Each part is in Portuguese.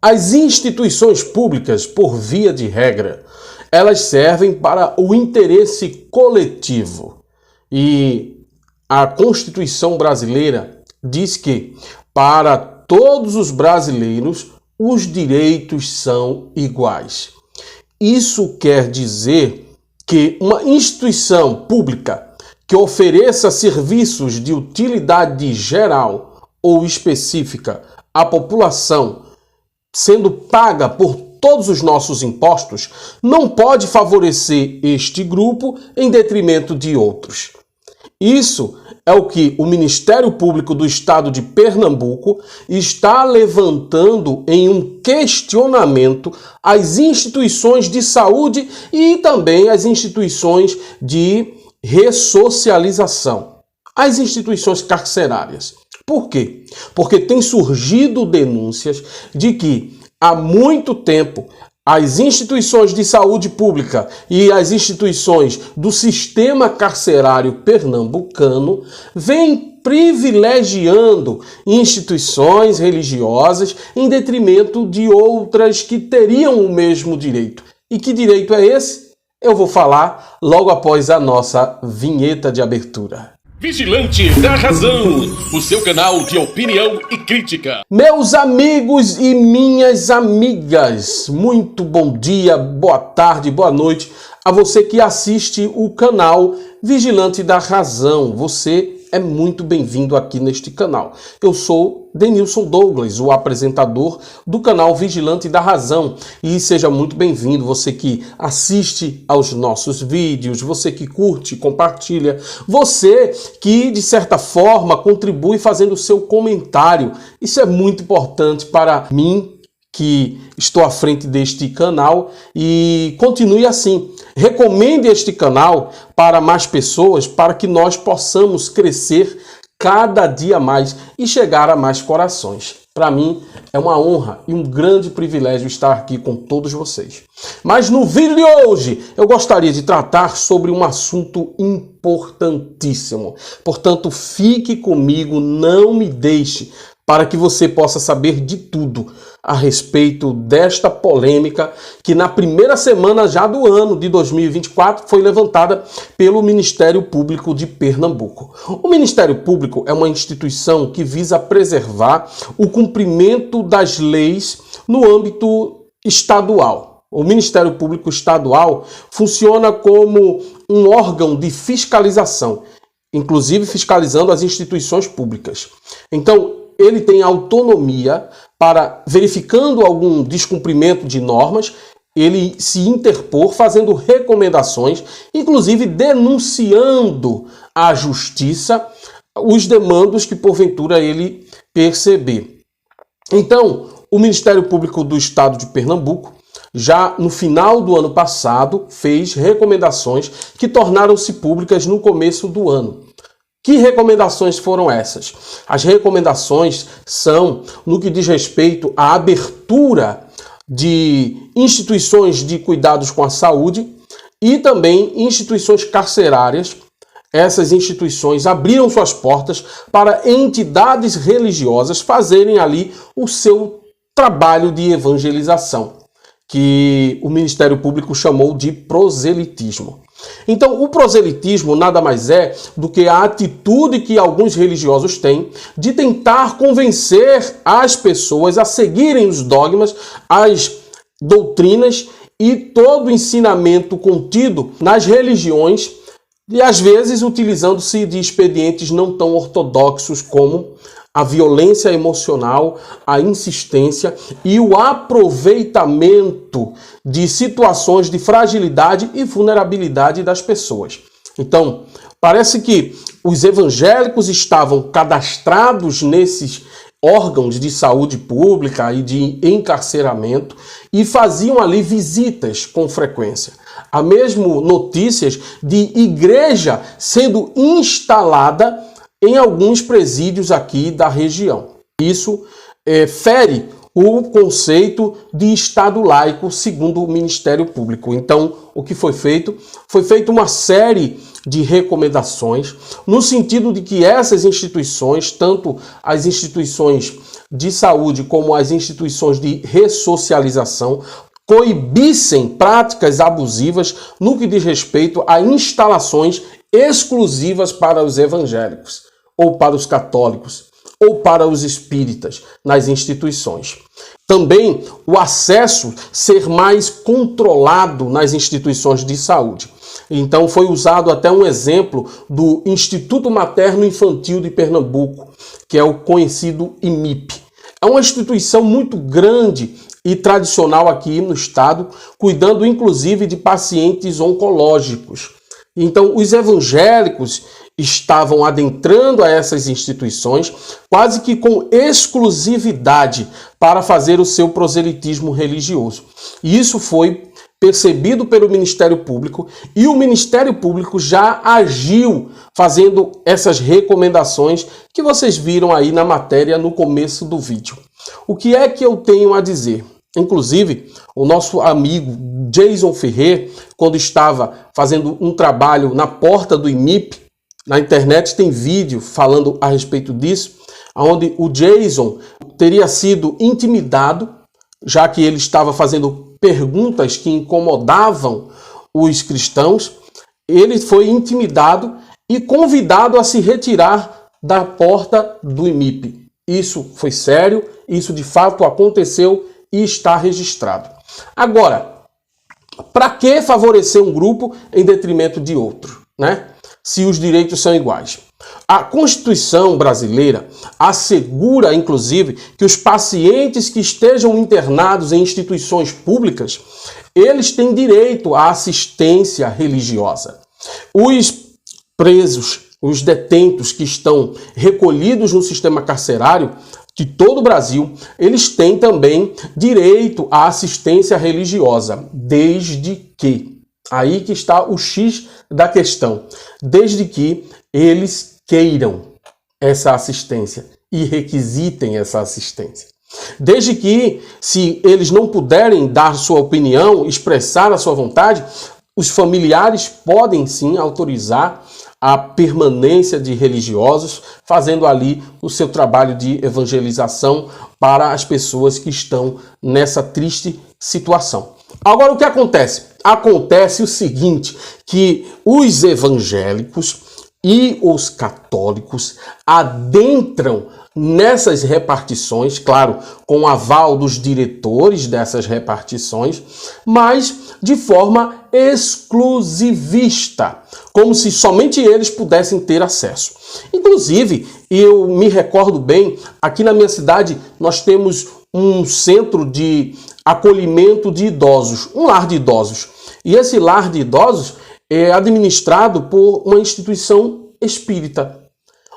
As instituições públicas, por via de regra, elas servem para o interesse coletivo. E a Constituição brasileira diz que, para todos os brasileiros, os direitos são iguais. Isso quer dizer que uma instituição pública que ofereça serviços de utilidade geral ou específica à população, sendo paga por todos os nossos impostos, não pode favorecer este grupo em detrimento de outros. Isso é o que o Ministério Público do Estado de Pernambuco está levantando em um questionamento às instituições de saúde e também às instituições de ressocialização, as instituições carcerárias. Por quê? Porque tem surgido denúncias de que há muito tempo as instituições de saúde pública e as instituições do sistema carcerário pernambucano vêm privilegiando instituições religiosas em detrimento de outras que teriam o mesmo direito. E que direito é esse? Eu vou falar logo após a nossa vinheta de abertura. Vigilante da Razão, o seu canal de opinião e crítica. Meus amigos e minhas amigas, muito bom dia, boa tarde, boa noite a você que assiste o canal Vigilante da Razão. Você é muito bem-vindo aqui neste canal. Eu sou Denilson Douglas, o apresentador do canal Vigilante da Razão. E seja muito bem-vindo, você que assiste aos nossos vídeos, você que curte, compartilha, você que, de certa forma, contribui fazendo o seu comentário. Isso é muito importante para mim, que estou à frente deste canal, e continue assim. Recomende este canal para mais pessoas, para que nós possamos crescer cada dia mais e chegar a mais corações. Para mim é uma honra e um grande privilégio estar aqui com todos vocês. Mas no vídeo de hoje eu gostaria de tratar sobre um assunto importantíssimo. Portanto, fique comigo, não me deixe, para que você possa saber de tudo a respeito desta polêmica que na primeira semana já do ano de 2024 foi levantada pelo Ministério Público de Pernambuco. O Ministério Público é uma instituição que visa preservar o cumprimento das leis no âmbito estadual. O Ministério Público Estadual funciona como um órgão de fiscalização, inclusive fiscalizando as instituições públicas. Então, ele tem autonomia para, verificando algum descumprimento de normas, ele se interpor, fazendo recomendações, inclusive denunciando à justiça os demandos que porventura ele perceber. Então, o Ministério Público do Estado de Pernambuco, já no final do ano passado, fez recomendações que tornaram-se públicas no começo do ano. Que recomendações foram essas? As recomendações são no que diz respeito à abertura de instituições de cuidados com a saúde e também instituições carcerárias. Essas instituições abriram suas portas para entidades religiosas fazerem ali o seu trabalho de evangelização, que o Ministério Público chamou de proselitismo. Então, o proselitismo nada mais é do que a atitude que alguns religiosos têm de tentar convencer as pessoas a seguirem os dogmas, as doutrinas e todo o ensinamento contido nas religiões, e às vezes utilizando-se de expedientes não tão ortodoxos como a violência emocional, a insistência e o aproveitamento de situações de fragilidade e vulnerabilidade das pessoas. Então, parece que os evangélicos estavam cadastrados nesses órgãos de saúde pública e de encarceramento e faziam ali visitas com frequência. Há mesmo notícias de igreja sendo instalada em alguns presídios aqui da região. Isso fere o conceito de Estado laico, segundo o Ministério Público. Então, o que foi feito? Foi feita uma série de recomendações no sentido de que essas instituições, tanto as instituições de saúde como as instituições de ressocialização, coibissem práticas abusivas no que diz respeito a instalações exclusivas para os evangélicos, ou para os católicos, ou para os espíritas nas instituições. Também o acesso ser mais controlado nas instituições de saúde. Então foi usado até um exemplo do Instituto Materno Infantil de Pernambuco, que é o conhecido IMIP. É uma instituição muito grande e tradicional aqui no estado, cuidando inclusive de pacientes oncológicos. Então, os evangélicos estavam adentrando a essas instituições quase que com exclusividade para fazer o seu proselitismo religioso. E isso foi percebido pelo Ministério Público e o Ministério Público já agiu fazendo essas recomendações que vocês viram aí na matéria no começo do vídeo. O que é que eu tenho a dizer? Inclusive, o nosso amigo Jason Ferrer, quando estava fazendo um trabalho na porta do IMIP, na internet tem vídeo falando a respeito disso, onde o Jason teria sido intimidado, já que ele estava fazendo perguntas que incomodavam os cristãos. Ele foi intimidado e convidado a se retirar da porta do IMIP. Isso foi sério, isso de fato aconteceu e está registrado. Agora, para que favorecer um grupo em detrimento de outro, né? Se os direitos são iguais. A Constituição brasileira assegura, inclusive, que os pacientes que estejam internados em instituições públicas, eles têm direito à assistência religiosa. Os presos, os detentos que estão recolhidos no sistema carcerário de todo o Brasil, eles têm também direito à assistência religiosa, desde que, aí que está o X da questão, desde que eles queiram essa assistência e requisitem essa assistência. Desde que, se eles não puderem dar sua opinião, expressar a sua vontade, os familiares podem sim autorizar a permanência de religiosos, fazendo ali o seu trabalho de evangelização para as pessoas que estão nessa triste situação. Agora, o que acontece? Acontece o seguinte, que os evangélicos e os católicos adentram nessas repartições, claro, com o aval dos diretores dessas repartições, mas de forma exclusivista, como se somente eles pudessem ter acesso. Inclusive, eu me recordo bem, aqui na minha cidade nós temos um centro de acolhimento de idosos, um lar de idosos. E esse lar de idosos é administrado por uma instituição espírita.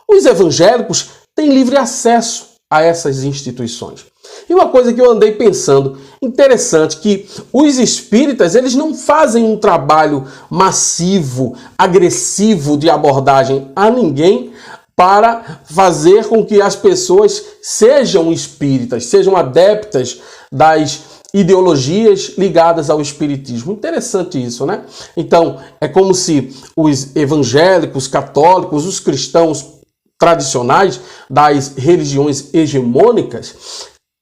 Os evangélicos têm livre acesso a essas instituições. E uma coisa que eu andei pensando, interessante, que os espíritas, eles não fazem um trabalho massivo, agressivo de abordagem a ninguém para fazer com que as pessoas sejam espíritas, sejam adeptas das ideologias ligadas ao espiritismo. Interessante isso, né? Então, é como se os evangélicos, católicos, os cristãos tradicionais das religiões hegemônicas,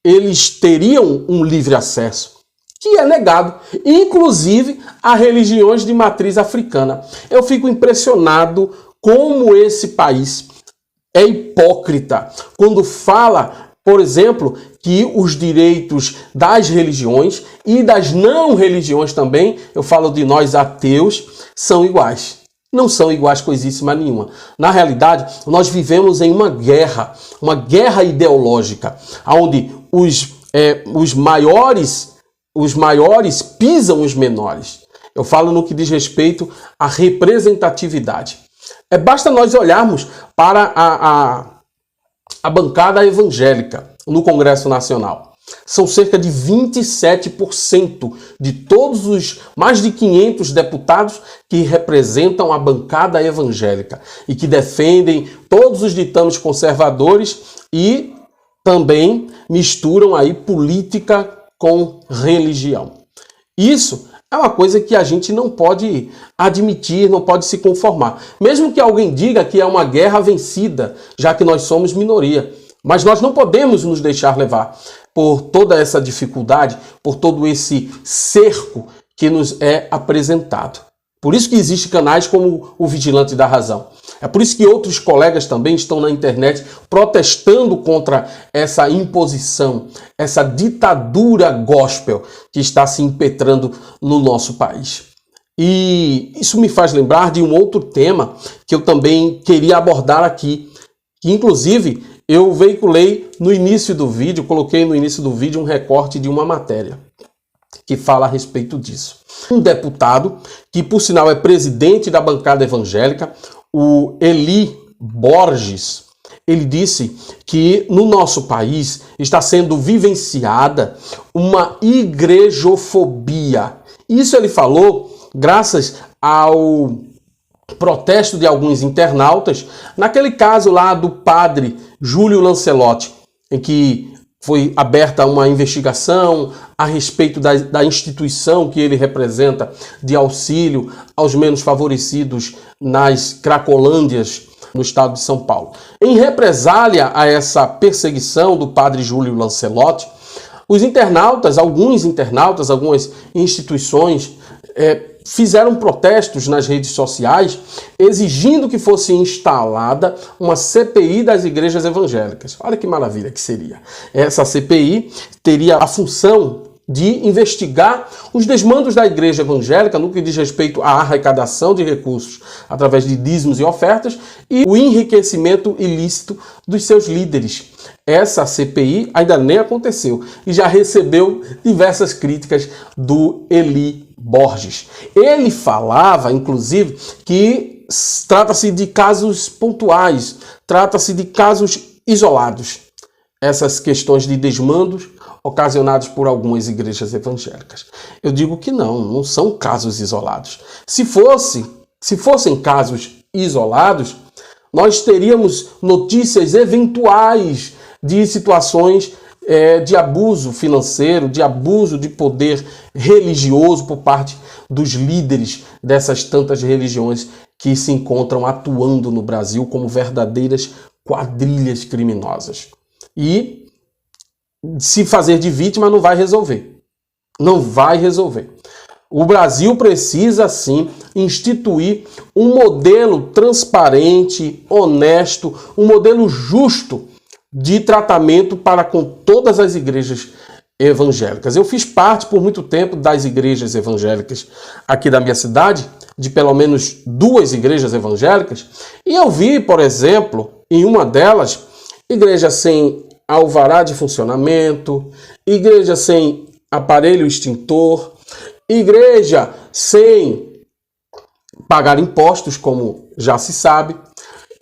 eles teriam um livre acesso, que é negado, inclusive a religiões de matriz africana. Eu fico impressionado como esse país é hipócrita quando fala, por exemplo, que os direitos das religiões e das não religiões também, eu falo de nós ateus, são iguais. Não são iguais coisíssima nenhuma. Na realidade, nós vivemos em uma guerra ideológica, onde os maiores pisam os menores. Eu falo no que diz respeito à representatividade. Basta nós olharmos para a bancada evangélica no Congresso Nacional. São cerca de 27% de todos os mais de 500 deputados que representam a bancada evangélica e que defendem todos os ditames conservadores e também misturam aí política com religião. Isso é uma coisa que a gente não pode admitir, não pode se conformar. Mesmo que alguém diga que é uma guerra vencida, já que nós somos minoria. Mas nós não podemos nos deixar levar por toda essa dificuldade, por todo esse cerco que nos é apresentado. Por isso que existem canais como o Vigilante da Razão. É por isso que outros colegas também estão na internet protestando contra essa imposição, essa ditadura gospel que está se impetrando no nosso país. E isso me faz lembrar de um outro tema que eu também queria abordar aqui, que inclusive eu veiculei no início do vídeo, coloquei no início do vídeo um recorte de uma matéria que fala a respeito disso. Um deputado, que por sinal é presidente da bancada evangélica, o Eli Borges, ele disse que no nosso país está sendo vivenciada uma igrejofobia. Isso ele falou graças ao protesto de alguns internautas, naquele caso lá do padre Júlio Lancelotti, em que foi aberta uma investigação a respeito da instituição que ele representa de auxílio aos menos favorecidos nas Cracolândias, no estado de São Paulo. Em represália a essa perseguição do padre Júlio Lancelotti, os internautas, algumas instituições, fizeram protestos nas redes sociais exigindo que fosse instalada uma CPI das igrejas evangélicas. Olha que maravilha que seria. Essa CPI teria a função de investigar os desmandos da igreja evangélica no que diz respeito à arrecadação de recursos através de dízimos e ofertas e o enriquecimento ilícito dos seus líderes. Essa CPI ainda nem aconteceu e já recebeu diversas críticas do Eli Borges. Ele falava, inclusive, que trata-se de casos pontuais, trata-se de casos isolados. Essas questões de desmandos ocasionados por algumas igrejas evangélicas. Eu digo que não são casos isolados. Se fossem casos isolados, nós teríamos notícias eventuais de situações de abuso financeiro, de abuso de poder religioso por parte dos líderes dessas tantas religiões que se encontram atuando no Brasil como verdadeiras quadrilhas criminosas. E se fazer de vítima não vai resolver. Não vai resolver. O Brasil precisa, sim, instituir um modelo transparente, honesto, um modelo justo de tratamento para com todas as igrejas evangélicas. Eu fiz parte por muito tempo das igrejas evangélicas aqui da minha cidade, de pelo menos 2 igrejas evangélicas, e eu vi, por exemplo, em uma delas, igreja sem alvará de funcionamento, igreja sem aparelho extintor, igreja sem pagar impostos, como já se sabe,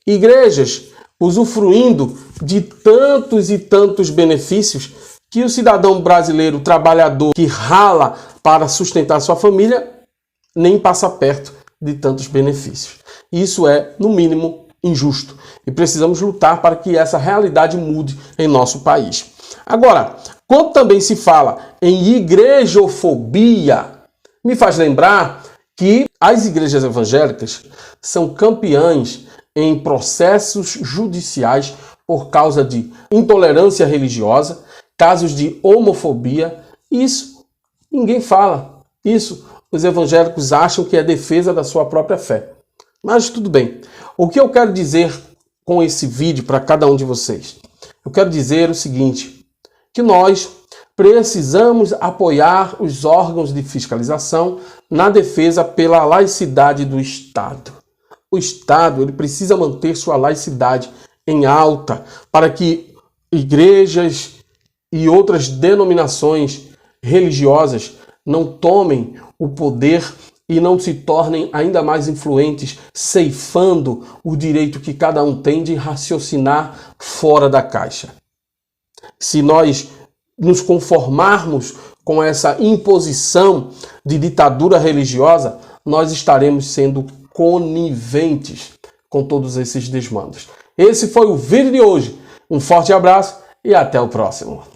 igrejas usufruindo de tantos e tantos benefícios que o cidadão brasileiro trabalhador que rala para sustentar sua família nem passa perto de tantos benefícios. Isso é, no mínimo, injusto e precisamos lutar para que essa realidade mude em nosso país. Agora, quando também se fala em igrejofobia, me faz lembrar que as igrejas evangélicas são campeãs em processos judiciais por causa de intolerância religiosa, casos de homofobia. Isso ninguém fala. Isso os evangélicos acham que é defesa da sua própria fé. Mas tudo bem. O que eu quero dizer com esse vídeo para cada um de vocês? Eu quero dizer o seguinte, que nós precisamos apoiar os órgãos de fiscalização na defesa pela laicidade do Estado. O Estado ele precisa manter sua laicidade em alta para que igrejas e outras denominações religiosas não tomem o poder e não se tornem ainda mais influentes, ceifando o direito que cada um tem de raciocinar fora da caixa. Se nós nos conformarmos com essa imposição de ditadura religiosa, nós estaremos sendo coniventes com todos esses desmandos. Esse foi o vídeo de hoje. Um forte abraço e até o próximo.